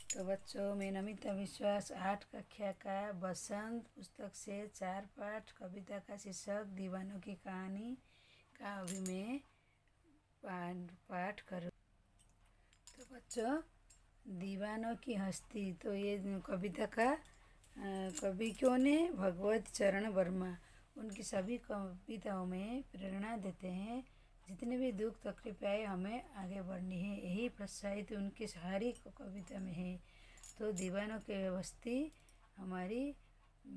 तो बच्चों, मैं नमिता विश्वास 8 कक्षा का बसंत पुस्तक से 4 पाठ कविता का शीर्षक दीवानों की कहानी का अभी मैं पाठ करूँ। तो बच्चों, दीवानों की हस्ती, तो ये कविता का कवि कौन है? भगवत चरण वर्मा। उनकी सभी कविताओं में प्रेरणा देते हैं। जितने भी दुख तकलीफ आए, हमें आगे बढ़नी है, यही प्रोत्साहित उनकी सारी कविता में है। तो दीवानों की बस्ती हमारी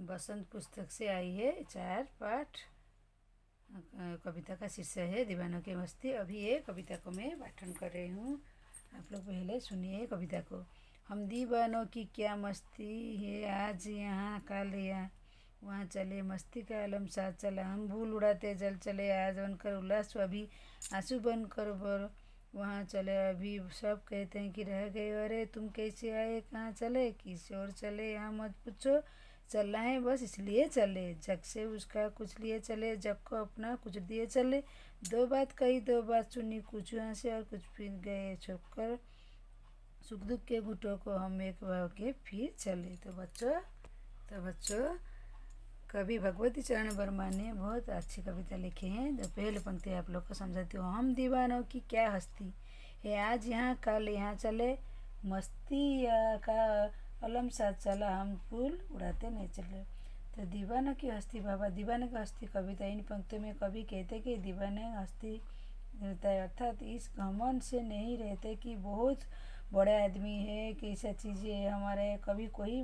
बसंत पुस्तक से आई है। 4 पाठ कविता का शीर्षक है दीवानों की बस्ती। अभी ये कविता को मैं पाठन कर रही हूँ, आप लोग पहले सुनिए कविता को। हम दीवानों की क्या मस्ती है, आज यहाँ कल यहाँ वहाँ चले, मस्ती का आलम साथ चला। हम भूल उड़ाते जल चले, आज बनकर उल्लास, अभी आंसू बनकर बर वहाँ चले। अभी सब कहते हैं कि रह गए, अरे तुम कैसे आए, कहाँ चले, किस ओर चले, यहाँ मत पूछो, चलना है बस इसलिए चले। जग से उसका कुछ लिए चले, जग को अपना कुछ दिए चले। दो बात कही दो बात सुनी, कुछ यहाँ से और कुछ फिर गए, छोड़कर सुख दुख के घुटों को हम एक भाव के फिर चले। तो बच्चों कवि भगवती चरण वर्मा ने बहुत अच्छी कविता लिखी हैं। तो पहले पंक्ति आप लोग को समझाती हूँ। हम दीवानों की क्या हस्ती है, आज यहाँ कल यहाँ चले, मस्ती का अलम साथ चला, हम फूल उड़ाते नहीं चले। तो दीवानों की हस्ती, बाबा दीवाने की हस्ती कविता इन पंक्तियों में कवि कहते कि दीवाने हस्ती रहता है, अर्थात इस घमंड से नहीं रहते कि बहुत बड़ा आदमी है, कि ऐसा चीज़ें है हमारे, कभी कोई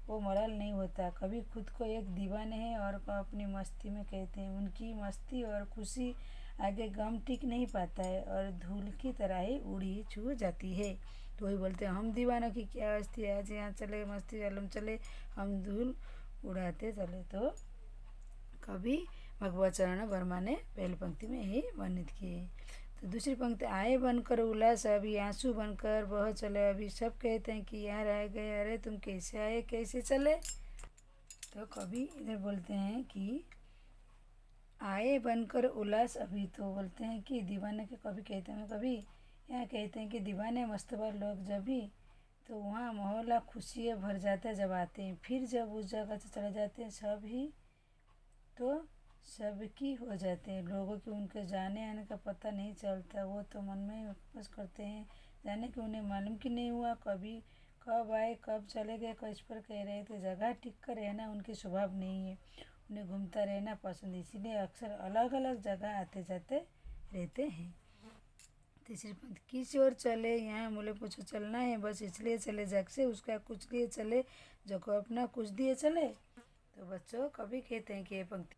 वो मलाल नहीं होता। कभी खुद को एक दीवाने हैं और अपनी मस्ती में कहते हैं। उनकी मस्ती और खुशी आगे गम टिक नहीं पाता है और धूल की तरह ही उड़ी छू जाती है। तो वही बोलते हैं, हम दीवानों की क्या हस्ती है, आज यहाँ चले, मस्ती आलम चले, हम धूल उड़ाते चले। तो कवि भगवत चरण वर्मा ने पहली पंक्ति में ही वर्णित किए। तो दूसरी पंक्ति, आए बनकर उल्लास, अभी आंसू बनकर बह चले, अभी सब कहते हैं कि यहाँ रह गए, अरे तुम कैसे आए कैसे चले। तो कवि इधर बोलते हैं कि आए बनकर उल्लास, अभी तो बोलते हैं कि दीवाने के कवि कहते हैं, कभी यहाँ कहते हैं कि दीवाने मस्तबर लोग जब भी, तो वहाँ मोहल्ला खुशियाँ भर जाता है जब आते हैं, फिर जब उस जगह से चले जाते हैं सब ही तो सबकी हो जाते हैं। लोगों की उनके जाने आने का पता नहीं चलता, वो तो मन में ही बस करते हैं जाने कि उन्हें मालूम कि नहीं हुआ कभी कब आए कब चले गए। किस पर कह रहे थे, जगह टिक कर रहना उनके स्वभाव नहीं है, उन्हें घूमता रहना पसंद है, इसीलिए अक्सर अलग अलग जगह आते जाते रहते हैं। तीसरी पंक्ति, किसी और चले, यहाँ बोले पूछो चलना है बस इसलिए चले, जग से उसका कुछ लिए चले, जो को अपना कुछ दिए चले। तो बच्चों कभी कहते हैं कि ये पंक्ति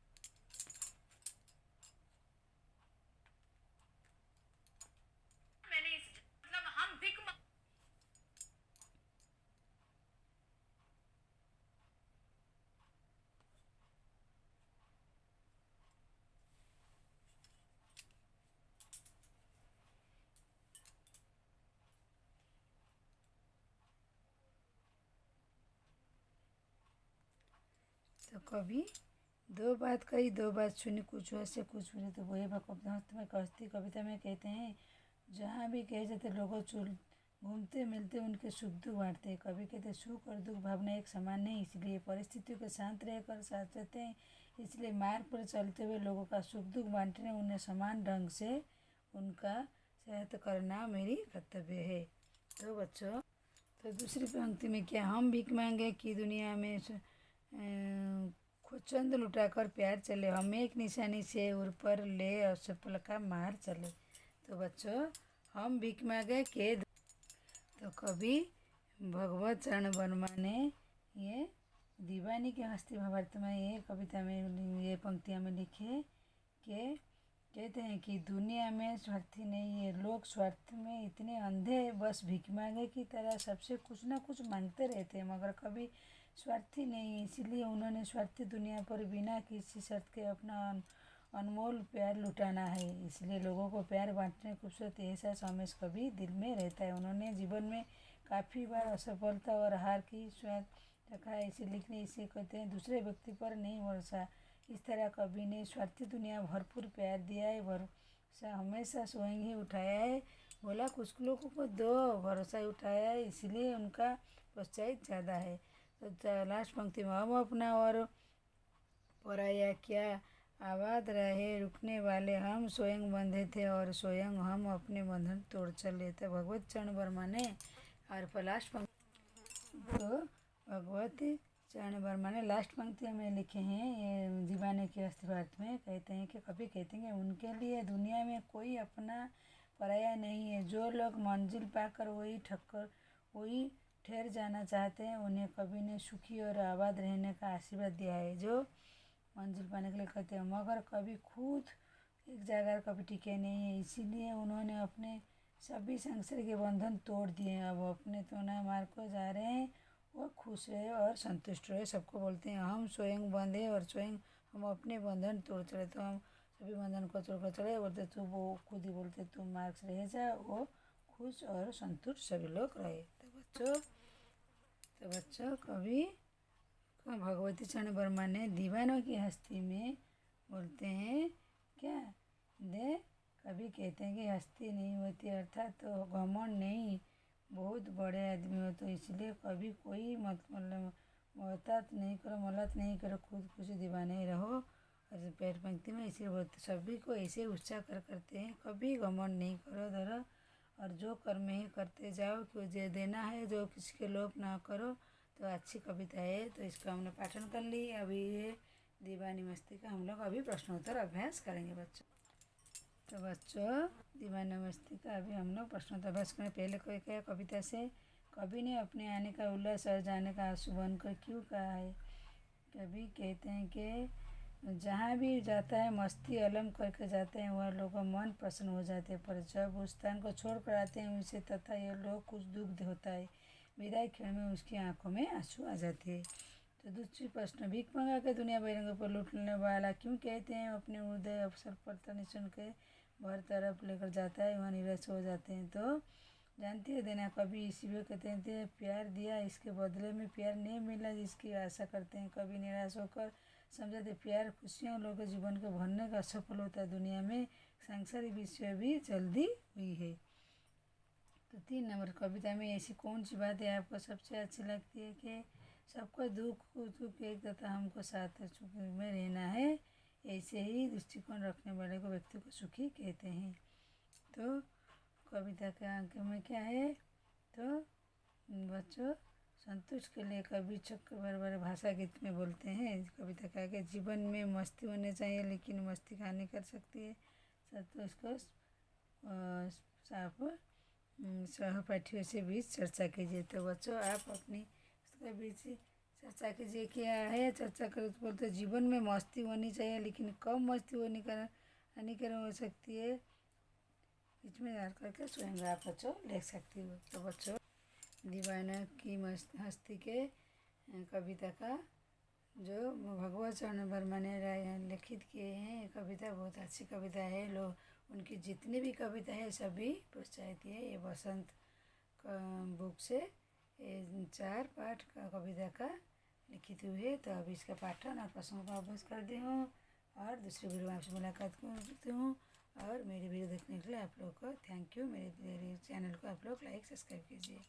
तो कभी दो बात कही दो बात सुनी, कुछ ऐसे कुछ बोले। तो वही भगवत में कस्ती कविता में कहते हैं, जहाँ भी कहे जाते लोगों चुल घूमते मिलते उनके सुख दुख बांटते हैं। कभी कहते सुख और दुख भावना एक समान नहीं, इसलिए परिस्थितियों के शांत रहकर साथ रहते हैं। इसलिए मार्ग पर चलते हुए लोगों का सुख दुख बांटने, उन्हें समान ढंग से उनका सहायता करना मेरी कर्तव्य है। तो बच्चों, तो दूसरी पंक्ति में क्या, हम भीख मांगे कि दुनिया में खुचंद लुटाकर प्यार चले, हम एक निशानी से उर पर ले असफल का मार चले। तो बच्चों, हम भीख मांगे के, तो कवि भगवत चरण वर्मा ने ये दीवानी की हस्ती भावार्थ में ये कविता में ये पंक्तियाँ में लिखे कि कहते हैं कि दुनिया में स्वार्थी नहीं है, लोग स्वार्थ में इतने अंधे हैं, बस भीख मांगे की तरह सबसे कुछ ना कुछ मांगते रहते हैं, मगर कभी स्वार्थी नहीं है। इसीलिए उन्होंने स्वार्थी दुनिया पर बिना किसी शर्त के अपना अनमोल प्यार लुटाना है। इसलिए लोगों को प्यार बांटने खूबसूरत एहसास हमेशा कभी दिल में रहता है। उन्होंने जीवन में काफ़ी बार असफलता और हार की स्वाद रखा है, इसे लिखने इसे कहते हैं दूसरे व्यक्ति पर नहीं भरोसा। इस तरह कवि ने स्वार्थी दुनिया भरपूर प्यार दिया है, भरोसा हमेशा स्वयं ही उठाया है। बोला कुछ लोगों को दो, भरोसा उठाया, इसलिए उनका प्रोत्साहित ज़्यादा है। तो लास्ट पंक्ति में, हम अपना और पराया क्या आबाद रहे, रुकने वाले हम स्वयं बंधे थे और स्वयं हम अपने बंधन तोड़ चले। तो भगवत चरण वर्मा ने और लास्ट पंक्ति तो भगवत चरण वर्मा ने लास्ट पंक्ति में लिखे हैं ये दीवाने के अस्तित्व में, कहते हैं कि कभी कहते हैं कि उनके लिए दुनिया में कोई अपना पराया नहीं है। जो लोग मंजिल पाकर वही ठहर जाना चाहते हैं, उन्हें कभी ने सुखी और आबाद रहने का आशीर्वाद दिया है। जो मंजिल पाने के लिए कहते हैं, मगर कभी खुद एक जगह कभी टिके नहीं है, इसीलिए उन्होंने अपने सभी संसार के बंधन तोड़ दिए। अब अपने तो नए मार्ग को जा रहे हैं, वो खुश रहे और संतुष्ट रहे। सबको बोलते हैं हम स्वयं बंधे और स्वयं हम अपने बंधन तोड़ चले। तो हम सभी बंधन को तोड़ कर चले, बोलते तू वो खुद ही बोलते तू मार्ग से रह जा, वो खुश और संतुष्ट सभी लोग रहे। तो बच्चों कभी भगवती चरण वर्मा ने दीवानों की हस्ती में बोलते हैं क्या दे, कभी कहते हैं कि हस्ती नहीं होती, अर्थात तो घमंड नहीं, बहुत बड़े आदमी हो तो इसलिए कभी कोई मोहतात नहीं करो, मलत नहीं करो, खुद कुछ दीवाने रहो। और पैर पंक्ति में इसे बोलते सभी को ऐसे उत्साह करते हैं, कभी घमंड नहीं करो धरो, और जो कर्म ही करते जाओ कि जो देना है, जो किसी के लोभ ना करो। तो अच्छी कविता है, तो इसका हमने पाठन कर ली। अभी ये दीवानी मस्ती का हम लोग अभी प्रश्नोत्तर अभ्यास करेंगे बच्चों। तो बच्चों दीवानी मस्ती का अभी हम लोग प्रश्नोत्तर अभ्यास करें। पहले कोई क्या कविता से, कवि ने अपने आने का उल्लास और जाने का आंसू बनकर क्यों कहा है। कभी कहते हैं कि जहाँ भी जाता है मस्ती अलम करके जाते हैं, वह लोगों का मन प्रसन्न हो जाते हैं, पर जब उस स्थान को छोड़ कर आते हैं उसे तथा यह लोग कुछ दुख होता है, विदाई क्षण में उसकी आंखों में आंसू आ जाते हैं। तो दूसरी प्रश्न, भीख मंगा के दुनिया बहिरंगों पर लूटने वाला क्यों कहते हैं अपने हृदय अवसर पर तनिशन के भर तरफ लेकर जाता है, वहाँ निराश हो जाते हैं। तो जानती है देना, कभी इसी भी कहते हैं प्यार दिया, इसके बदले में प्यार नहीं मिला जिसकी आशा करते हैं, कभी निराश होकर समझाते प्यार खुशियाँ लोगों के जीवन को भरने का असफल होता है, दुनिया में सांसारिक विषय भी जल्दी हुई है। तो 3 नंबर, कविता में ऐसी कौन सी बात है आपको सबसे अच्छी लगती है कि सबको दुख एक तथा हमको साथ सुख में रहना है, ऐसे ही दृष्टिकोण रखने वाले को व्यक्ति को सुखी कहते हैं। तो कविता के अंक में क्या है, तो बच्चों संतुष्ट के लिए कवि चक्र बार भाषा गीत में बोलते हैं। कविता का कि जीवन में मस्ती होनी चाहिए, लेकिन मस्ती हानि कर सकती है, तो इसको साफ सहपाठियों से बीच चर्चा कीजिए। तो बच्चों आप अपनी उसके बीच चर्चा कीजिए, क्या है चर्चा करो। तो बोलते जीवन में मस्ती होनी चाहिए, लेकिन कम मस्ती होने का हानिकारक हो सकती है, बीच में डाल करके स्वयं आप बच्चों लिख सकती हो। तो बच्चों दीवाना की हस्ती के कविता का जो भगवत चरण वर्मा ने लिखित किए हैं, ये कविता बहुत अच्छी कविता है। लोग उनकी जितनी भी कविता है सभी प्रोत्साहित है। ये बसंत बुक से 4 पाठ का कविता का लिखित हुई है। तो अभी इसका पाठन और प्रश्नों का अभ्यास करती हूँ और दूसरी वीडियो में आपसे मुलाकात करती हूँ। और मेरी वीडियो देखने के लिए आप लोग को थैंक यू। मेरे चैनल को आप लोग लाइक सब्सक्राइब कीजिए।